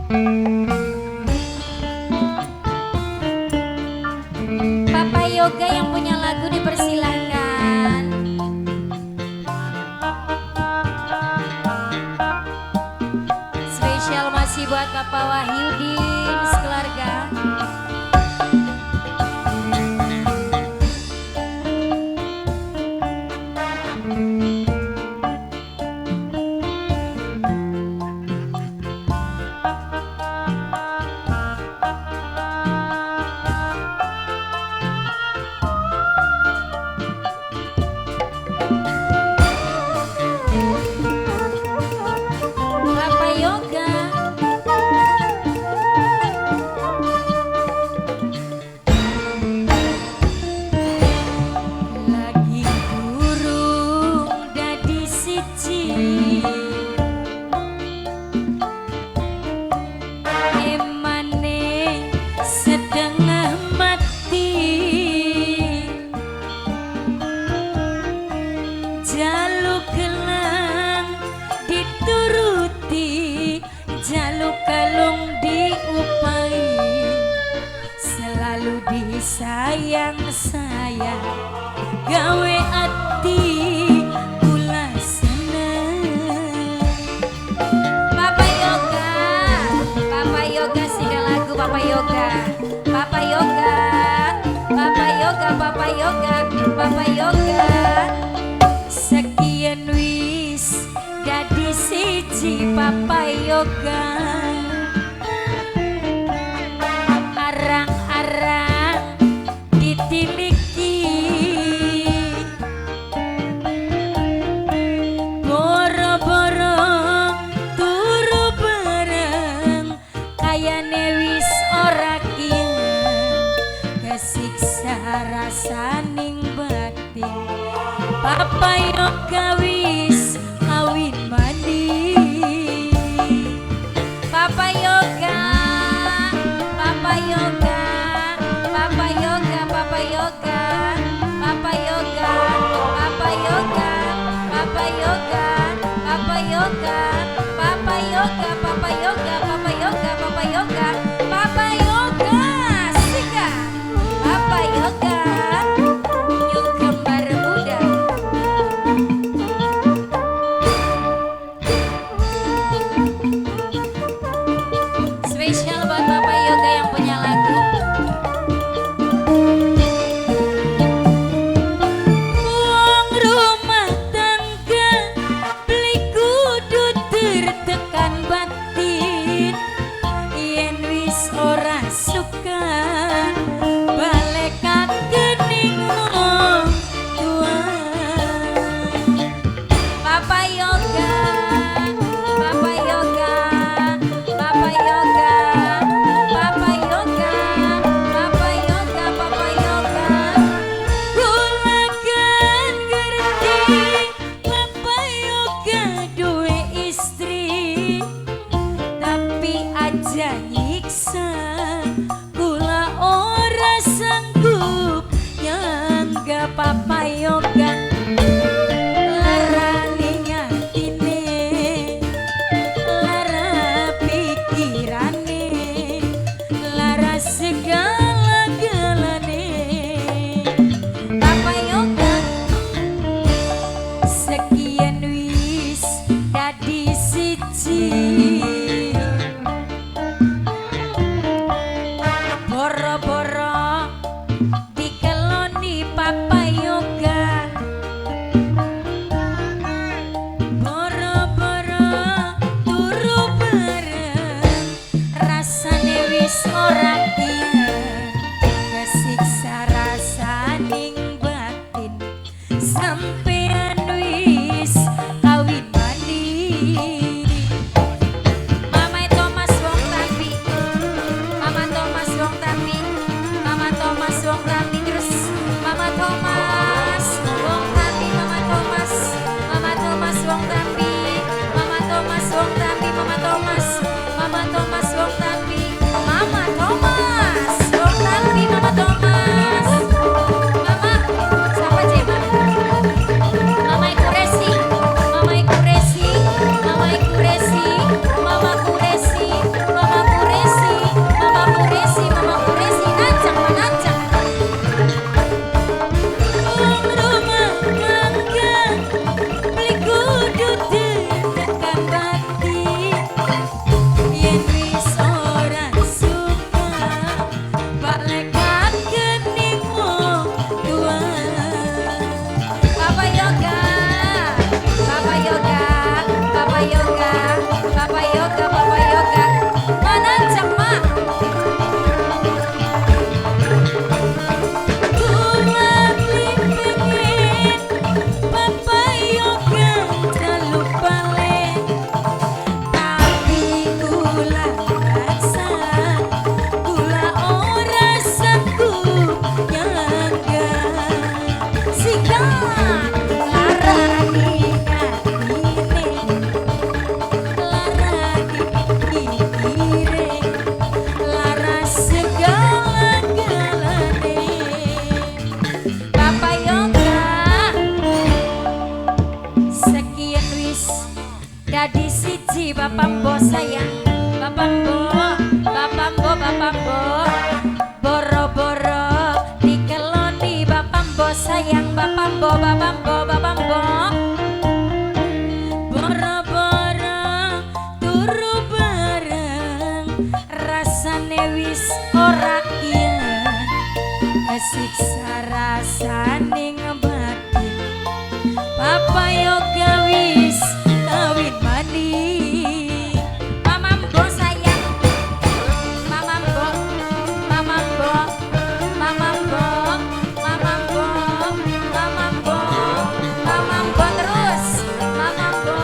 Papa Yoga yang punya lagu dipersilahkan. Spesial masih buat Papa Wahyudin sekeluarga. Papa Yoga. Lagi burung dadi siji, emane setengah mati, jaluk gelang dituruti, jaluk kalung diupai, selalu disayang sayang, gawe ati ulah seneng. Papa Yoga, Papa Yoga sudah lagu Papa Yoga, Papa Yoga, Papa Yoga, Papa Yoga, Papa Yoga. Sekian wis dadi siji Papa Yoga, arang-arang ditiliki, boro-boro turu bareng, kayane wis ora kieu, kesiksa rasaning batin. Papa Yoga wis kawin mandi. Papa Yoga, Papa Yoga, Papa Yoga, Papa Yoga, Papa Yoga, Papa Yoga, Papa Yoga, Papa Yoga, Papa Yoga, Papa Yoga, Papa Yoga, Papa Yoga, Papa Yoga, Sika, Papa Yoga, Yung Kembar Muda. Spesial buat Papa Yoga yang punya lagu. Wong rumah tangga beli kudu tertekan batin, yen wis ora suka balekaken ning wong tua. Papa Yoga, Papa Yoga, Papa Yoga, Papa Yoga, Papa Yoga, Papa Yoga. Kula kan ngerti Papa Yoga duwe istri, tapi aja nyiksa, kula ora sanggup nyangga Papa Yoga. Larane ngatine, lara pikirane, lara segala-galane. Papa Yoga, sekian wis dadi siji, yen wis ora suka balekaken ning wong tua. Papa Yoga, Papa Yoga, Papa Yoga, Papa Yoga, Papa Yoga. Mana cemak? Kula pengen Papa Yoga terlalu balik, tapi kula rasa kula ora sanggup nyangga. Sikat larani katine, larani pikire, laras segala-galane. Papa Yoga, sekian wis dadi siji Bapak Mbo sayang. Bapak Mbo, Bapak Mbo, Bapak Mbo, boro-boro dikeloni Bapak Mbo sayang. Bapak Mbo, Bapak Mbo, Bapak Mbo, boro-boro turu bareng, rasane wis ora kian, kesiksa rasane ngebatin. Papa Yoga wis kawin mani. Mama Mbo sayang, Mama Mbo, Mama Mbo, Mama Mbo, Mama Mbo, Mama Mbo, Mama Mbo terus. Mama Mbo,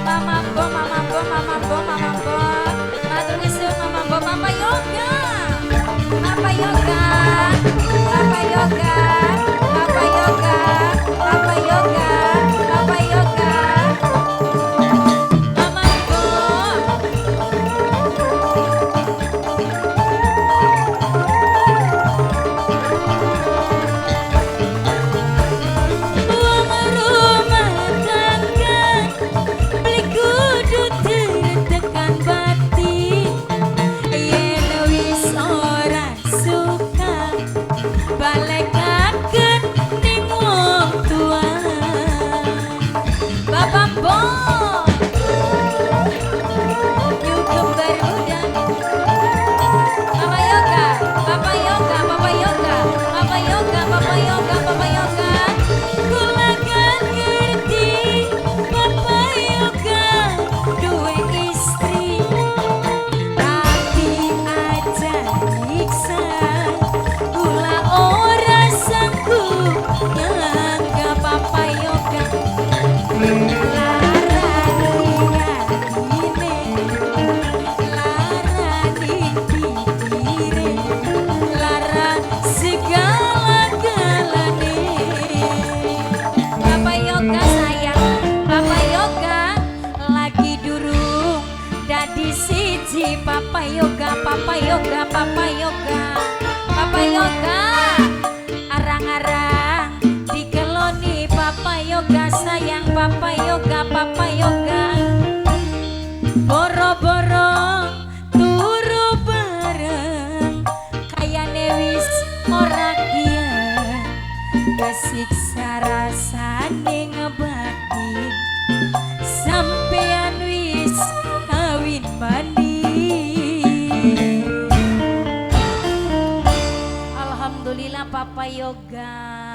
Mama Mbo, Mama Mbo, Mama Mbo, Mama Mbo. Matur nuwun Mama Mbo. Papa Yoga, Papa Yoga, Papa Yoga, Papa Yoga, Papa Yoga, Papa Yoga. Mama Mbo, wong rumah tangga beli kudu tekan batin. Yen wis ora suka balekaken ning wong tua. Bapak Mbo, yuk kembar muda. Papa Yoga, Papa Yoga, Papa Yoga, Papa Yoga, Papa Yoga, Papa Yoga. Kula kan ngerti Papa Yoga duwe istri, tapi aja nyiksa. Kula ora sanggup nyangga Papa Yoga. Larani katine, larani pikire, lara segala-galane. Papa Yoga sayang, Papa Yoga lagi durung dadi siji. Papa Yoga, Papa Yoga, Papa Yoga, Papa Yoga, arang-arang dikeloni Papa Yoga sayang. Papa Yoga, Papa Yoga, boro-boro turu bareng, kayane wis ora kian, kesiksa rasane ngebatin. Sampean wis kawin mandi. Alhamdulillah Papa Yoga.